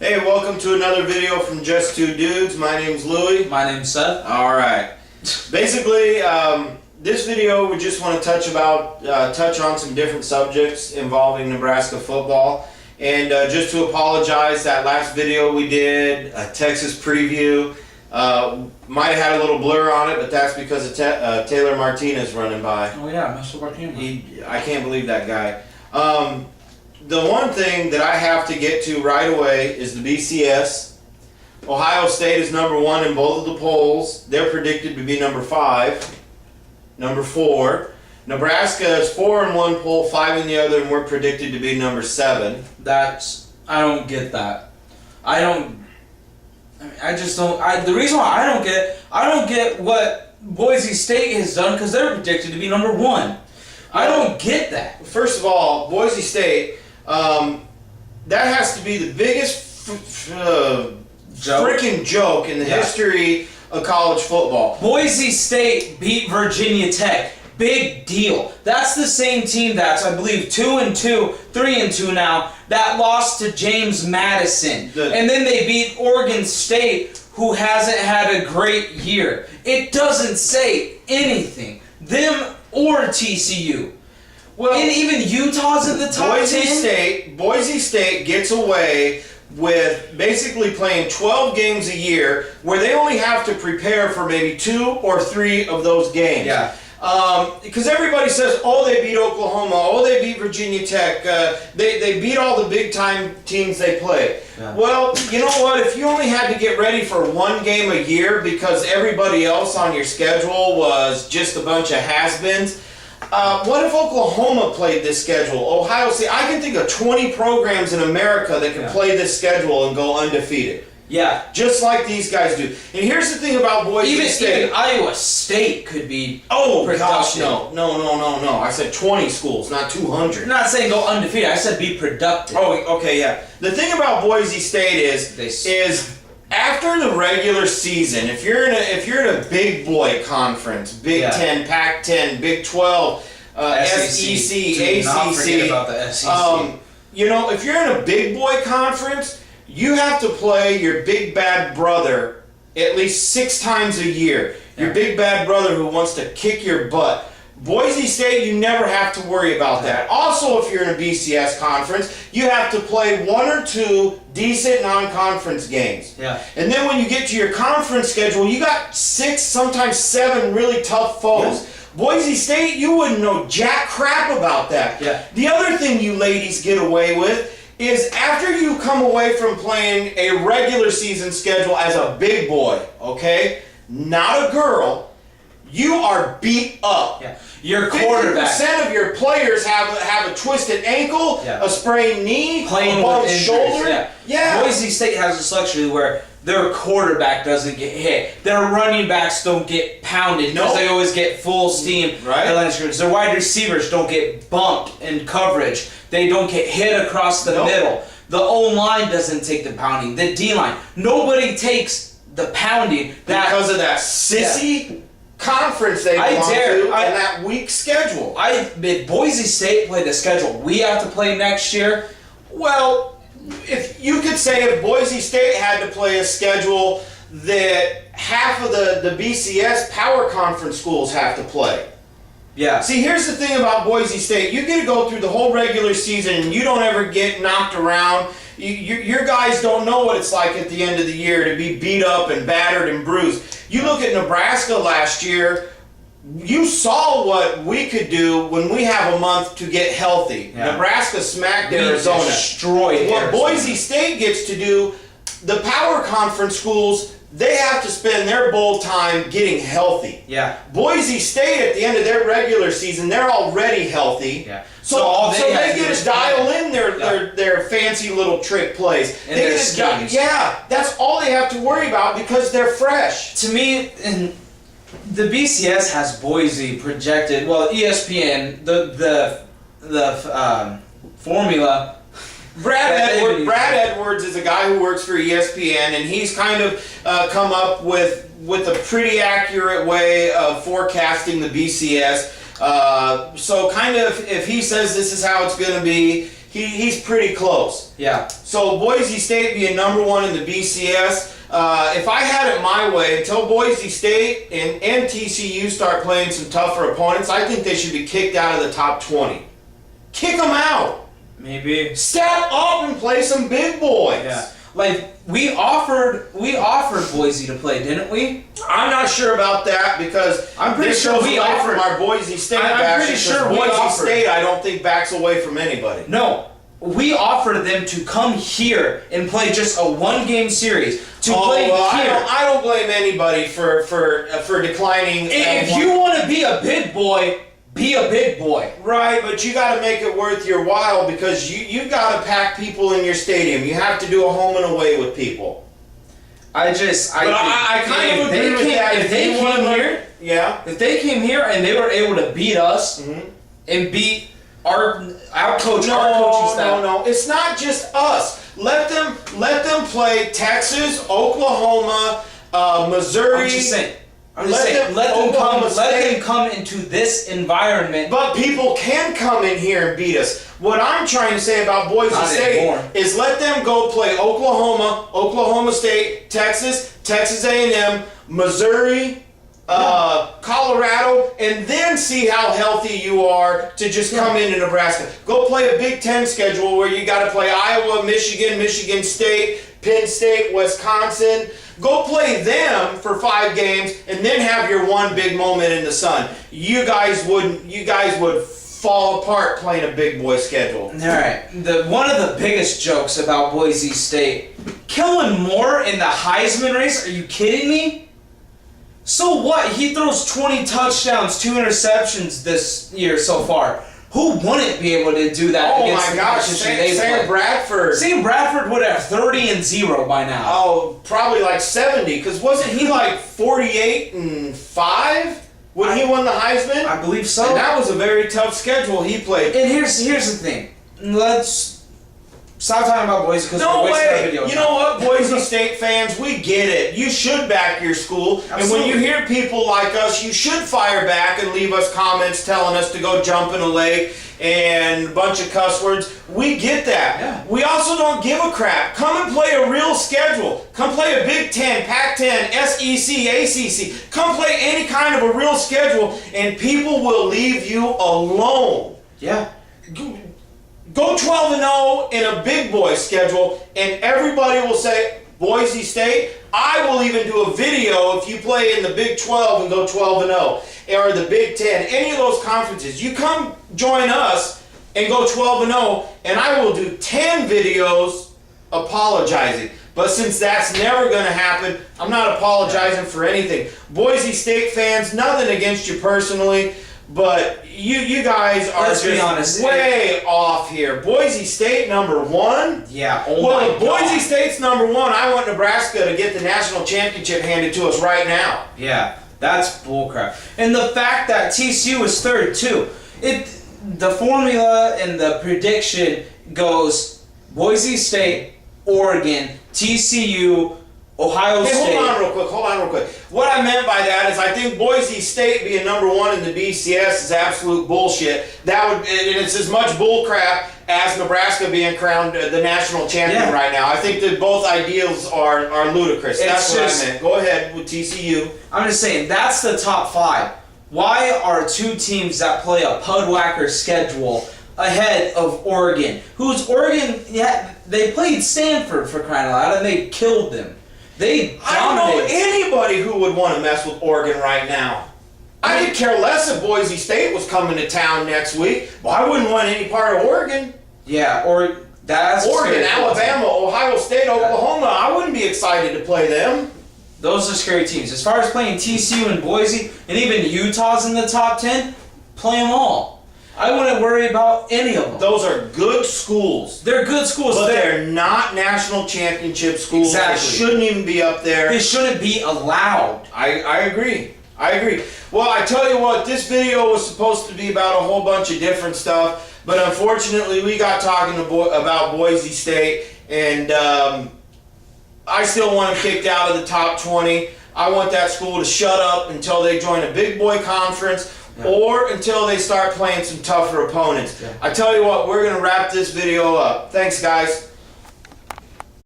Hey, welcome to another video from Just Two Dudes. My name's Louie. My name's Seth. Alright. Basically, this video we just want to touch on some different subjects involving Nebraska football. And just to apologize, that last video we did, a Texas preview, might have had a little blur on it, but that's because of Taylor Martinez running by. Oh yeah, messed up our camera. I can't believe that guy. The one thing that I have to get to right away is the BCS. Ohio State is number 1 in both of the polls. They're predicted to be number 5. Number 4. Nebraska is 4 in one poll, 5 in the other, and we're predicted to be number 7. I don't get that. The reason why I don't get what Boise State has done, because they're predicted to be number 1. I don't get that. First of all, Boise State, that has to be the biggest freaking joke in the history of college football. Boise State beat Virginia Tech. Big deal. That's the same team that's, I believe, 2-2, 3-2 now, that lost to James Madison. And then they beat Oregon State, who hasn't had a great year. It doesn't say anything. Them or TCU. Well, and even Utah's in the top 10. Boise State gets away with basically playing 12 games a year where they only have to prepare for maybe 2 or 3 of those games. Yeah. Because everybody says, oh, they beat Oklahoma, oh, they beat Virginia Tech, they beat all the big-time teams they play. Yeah. Well, you know what? If you only had to get ready for 1 game a year because everybody else on your schedule was just a bunch of has-beens, what if Oklahoma played this schedule? Ohio State, I can think of 20 programs in America that can play this schedule and go undefeated. Yeah. Just like these guys do. And here's the thing about Boise State. Even Iowa State could be gosh, no. I said 20 schools, not 200. I'm not saying go undefeated. I said be productive. Oh, okay, yeah. The thing about Boise State is after the regular season, if you're in a big boy conference, Big 10, Pac-10, Big 12, SEC, ACC, not forget about the SEC. If you're in a big boy conference, you have to play your big bad brother at least 6 times a year. Your big bad brother who wants to kick your butt. Boise State, you never have to worry about that. Also, if you're in a BCS conference, you have to play 1 or 2 decent non-conference games. Yeah. And then when you get to your conference schedule, you got 6, sometimes 7 really tough foes. Yeah. Boise State, you wouldn't know jack crap about that. Yeah. The other thing you ladies get away with is after you come away from playing a regular season schedule as a big boy, okay, not a girl, you are beat up. Yeah. Your quarterback. 50% of your players have a twisted ankle, a sprained knee, a bumped shoulder. Yeah. Boise State has this luxury where their quarterback doesn't get hit. Their running backs don't get pounded because they always get full steam. Right. Their wide receivers don't get bumped in coverage. They don't get hit across the middle. The O-line doesn't take the pounding. The D-line. Nobody takes the pounding. Because of that sissy conference they belong to and that weak schedule. If Boise State play the schedule we have to play next year, well, if you could say if Boise State had to play a schedule that half of the BCS power conference schools have to play. Yeah. See, here's the thing about Boise State. You get to go through the whole regular season and you don't ever get knocked around. Your guys don't know what it's like at the end of the year to be beat up and battered and bruised. You look at Nebraska last year, you saw what we could do when we have a month to get healthy. Yeah. Nebraska smacked Arizona. Destroyed what Boise State gets to do, the power conference schools, they have to spend their bowl time getting healthy. Yeah. Boise State, at the end of their regular season, they're already healthy. Yeah. So they get to dial in their fancy little trick plays. And their schemes. That's all they have to worry about because they're fresh. To me, and the BCS has Boise projected. Well, ESPN, the formula. Brad Edwards is a guy who works for ESPN, and he's kind of come up with a pretty accurate way of forecasting the BCS. So kind of if he says this is how it's going to be, he's pretty close. Yeah. So Boise State being number 1 in the BCS. If I had it my way, until Boise State and TCU start playing some tougher opponents, I think they should be kicked out of the top 20. Kick them out. Maybe. Step up and play some big boys. Yeah. Like we offered Boise to play, didn't we? I'm not sure about that because I'm pretty sure we offered our Boise State. I'm pretty sure we Boise offered. State, I don't think backs away from anybody. No. We offered them to come here and play just a 1-game series. To play here. I don't blame anybody for declining. If you want to be a big boy, be a big boy. Right, but you got to make it worth your while because you got to pack people in your stadium. You have to do a home and away with people. I kind of agree with that. If they came here, yeah. If they came here and they were able to beat us and beat our coaching staff. No, it's not just us. Let them play Texas, Oklahoma, Missouri. I'm just saying. Let them come into this environment. But people can come in here and beat us. What I'm trying to say about Boise State is let them go play Oklahoma, Oklahoma State, Texas, Texas A&M, Missouri, Colorado, and then see how healthy you are to just come into Nebraska. Go play a Big Ten schedule where you got to play Iowa, Michigan, Michigan State, Penn State, Wisconsin. Go play them for 5 games and then have your one big moment in the sun. You guys would fall apart playing a big boy schedule. All right. One of the biggest jokes about Boise State, Kellen Moore in the Heisman race. Are you kidding me? So what? He throws 20 touchdowns, 2 interceptions this year so far. Who wouldn't be able to do that against the competition they play? Sam Bradford. Sam Bradford would have 30-0 by now. Oh, probably like 70, because wasn't he like 48-5 when he won the Heisman? I believe so. And that was a very tough schedule he played. And here's the thing. Let's stop talking about Boise because no we're wasting our way. video. You know what, Boise State fans, we get it. You should back your school. Absolutely. And when you hear people like us, you should fire back and leave us comments telling us to go jump in a lake and a bunch of cuss words. We get that. Yeah. We also don't give a crap. Come and play a real schedule. Come play a Big Ten, Pac-10, SEC, ACC. Come play any kind of a real schedule and people will leave you alone. Yeah. Go 12-0 in a big boy schedule, and everybody will say, Boise State, I will even do a video if you play in the Big 12 and go 12-0, or the Big 10, any of those conferences. You come join us and go 12-0, and I will do 10 videos apologizing. But since that's never going to happen, I'm not apologizing for anything. Boise State fans, nothing against you personally, but you guys are just way off here. Boise State number 1? Yeah, well, if Boise State's number 1, I want Nebraska to get the national championship handed to us right now. Yeah, that's bullcrap. And the fact that TCU is 3rd too. The formula and the prediction goes Boise State, Oregon, TCU, Ohio State. Hold on real quick. What I meant by that is I think Boise State being number 1 in the BCS is absolute bullshit. And it's as much bullcrap as Nebraska being crowned the national champion right now. I think that both ideals are ludicrous. That's what I meant. Go ahead with TCU. I'm just saying, that's the top 5. Why are 2 teams that play a Pudwhacker schedule ahead of Oregon? Who's Oregon? Yeah, they played Stanford for crying out loud and they killed them. I don't know anybody who would want to mess with Oregon right now. I could care less if Boise State was coming to town next week. Well, I wouldn't want any part of Oregon. Yeah, that's Oregon, Alabama, Ohio State, Oklahoma. I wouldn't be excited to play them. Those are scary teams. As far as playing TCU and Boise, and even Utah's in the top 10, play them all. I wouldn't worry about any of them. Those are good schools. They're good schools. But they're not national championship schools. Exactly. They shouldn't even be up there. They shouldn't be allowed. I agree. Well, I tell you what, this video was supposed to be about a whole bunch of different stuff, but unfortunately we got talking about Boise State, and I still want them kicked out of the top 20. I want that school to shut up until they join a big boy conference or until they start playing some tougher opponents. I tell you what, we're going to wrap this video up. Thanks, guys.